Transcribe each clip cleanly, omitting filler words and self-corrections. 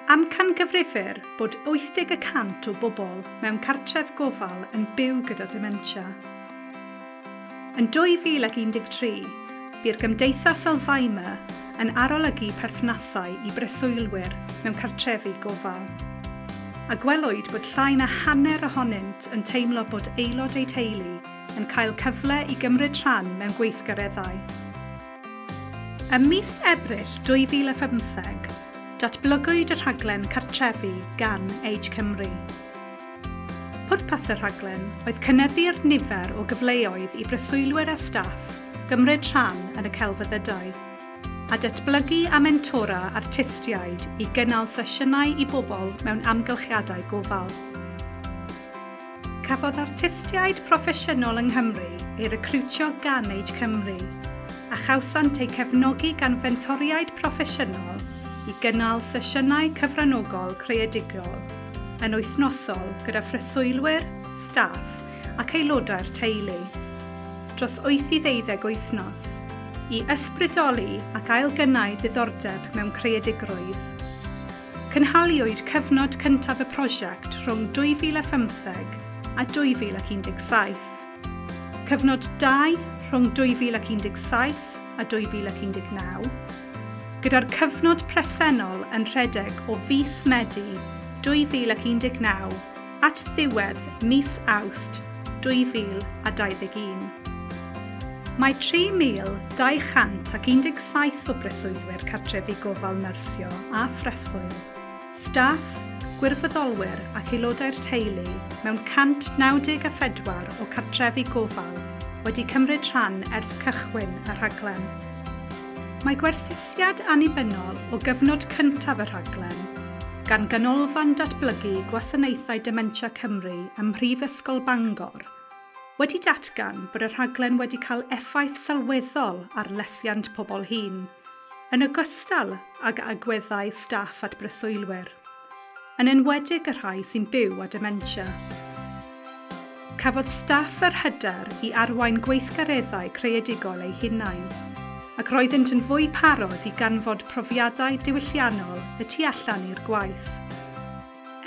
Amcangyfrifir bod 80% o bobl mewn cartref gofal yn byw gyda dementia. Yn 2013, bu'r gymdeithas Alzheimer yn arolygu perthnasau i preswylwyr mewn cartrefi gofal. A gwelwyd bod llai na hanner ohonynt yn teimlo bod aelod eu teulu yn cael cyfle i gymryd rhan mewn gweithgareddau. Ym mis Ebrill 2015, datblygwyd y rhaglen cartrefi gan Cymru. Pwrpas y rhaglen oedd cynyddu'r nifer o gyfleoedd i preswylwyr a staff gymryd rhan yn y celfyddydau, a datblygu a mentora artistiaid i gynnal sesiynau i bobl mewn amgylchiadau gofal. Cafodd artistiaid proffesiynol yng Nghymru eu recriwtio gan Cymru, a chawsant eu cefnogi gan fentoriaid proffesiynol i gynnal sesiynau cyfranogol creadigol yn wythnosol gyda phreswylwyr, staff ac aelodau'r teulu, dros 8 i 12 wythnos, i ysbrydoli ac ailgynnau ddiddordeb mewn creadigrwydd. Cynhaliwyd cyfnod cyntaf y prosiect rhwng 2015 a 2017, cyfnod 2 rhwng 2017 a 2019, gyda'r cyfnod presennol yn rhedeg o fis Medi 2019 at ddiwedd mis Awst 2021. Mae 3,217 o preswylwyr cartrefi gofal nyrsio a phreswyl, staff, gwirfoddolwyr ac aelodau'r teulu mewn 194 o cartrefi gofal wedi cymryd rhan ers cychwyn y rhaglen. Mae gwerthusiad annibynnol o gyfnod cyntaf y rhaglen gan ganolfan datblygu gwasanaethau Dementia Cymru ym Mhrifysgol Bangor wedi datgan bod y rhaglen wedi cael effaith sylweddol ar lesiant pobl hŷn, yn ogystal ag agweddau staff at breswylwyr, yn enwedig y rhai sy'n byw â dementia. Cafodd staff yr hyder i arwain gweithgareddau creadigol eu hunain, ac roeddent yn fwy parod i ganfod profiadau diwylliannol y tu allan i'r gwaith.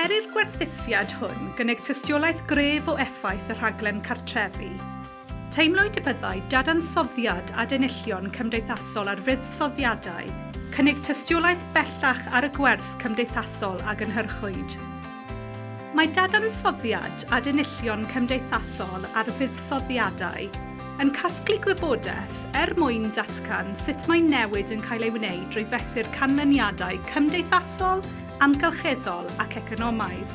I'r gwerthusiad hwn gynnig tystiolaeth gref o effaith y rhaglen cartrefi, teimlwyd y byddai dadansoddiad a denillion cymdeithasol ar fuddsoddiadau cynnig tystiolaeth bellach ar y gwerth cymdeithasol a gynhyrchwyd. Mae dadansoddiad a denillion cymdeithasol ar fuddsoddiadau yn casglu gwybodaeth mwyn datgan sut mae newid yn cael ei wneud drwy fesur canlyniadau cymdeithasol, amgylcheddol ac economaidd,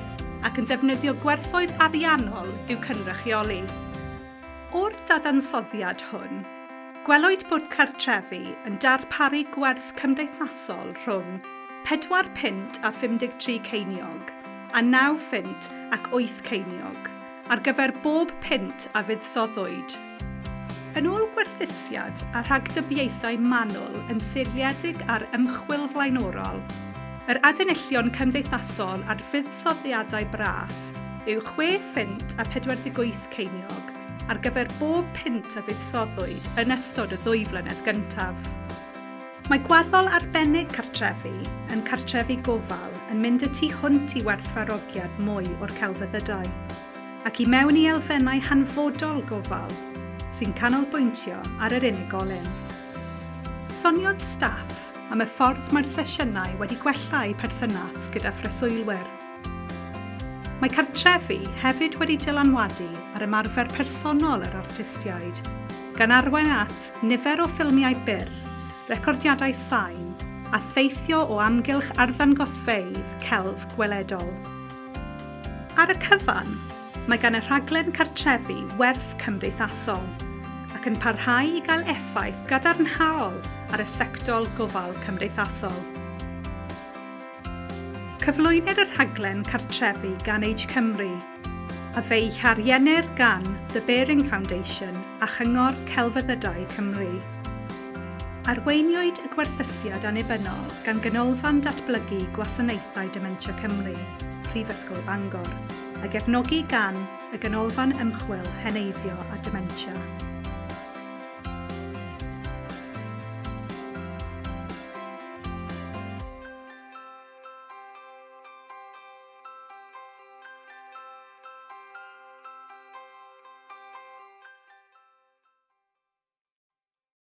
ac yn defnyddio gwerthoedd ariannol i'w cynrychioli. O'r dadansoddiad hwn, gwelwyd bod cartrefi yn darparu gwerth cymdeithasol rhwng 4 punt a 53 ceiniog, a 9 punt ac 8 ceiniog, ar gyfer bob punt a fuddsoddiwyd. Yn ôl gwerthusiad a rhagdybiaethau manwl yn seiliedig ar ymchwil flaenorol, yr adenillion cymdeithasol ar fuddsoddiadau bras yw 6 punt a 48 ceiniog ar gyfer bob punt a fuddsoddiwyd yn ystod y 2 flynedd gyntaf. Mae gwaddol arbennig cartrefi yn cartrefi gofal yn mynd y tu hwnt i werthfawrogiad mwy o'r celfyddydau, ac i mewn i elfennau hanfodol gofal, sy'n canolbwyntio ar yr unigolyn. Soniodd staff am y ffordd mae'r sesiynau wedi gwella'u perthynas gyda phreswylwyr. Mae cartrefi hefyd wedi dylanwadu ar ymarfer personol yr artistiaid, gan arwain at nifer o ffilmiau byr, recordiadau sain, a theithio o amgylch arddangosfeydd celf gweledol. Ar y cyfan, mae gan y rhaglen cartrefi werth cymdeithasol, ac yn parhau i gael effaith gadarnhaol ar y sector gofal cymdeithasol. Cyflwynir y rhaglen cartrefi gan Cymru, a fe'i hariennir gan The Bearing Foundation a Chyngor Celfyddydau Cymru. Arweiniwyd y gwerthusiad annibynnol gan ganolfan datblygu gwasanaethau Dementia Cymru, Prifysgol Bangor, a gefnogi gan y ganolfan ymchwil heneiddio a dementia.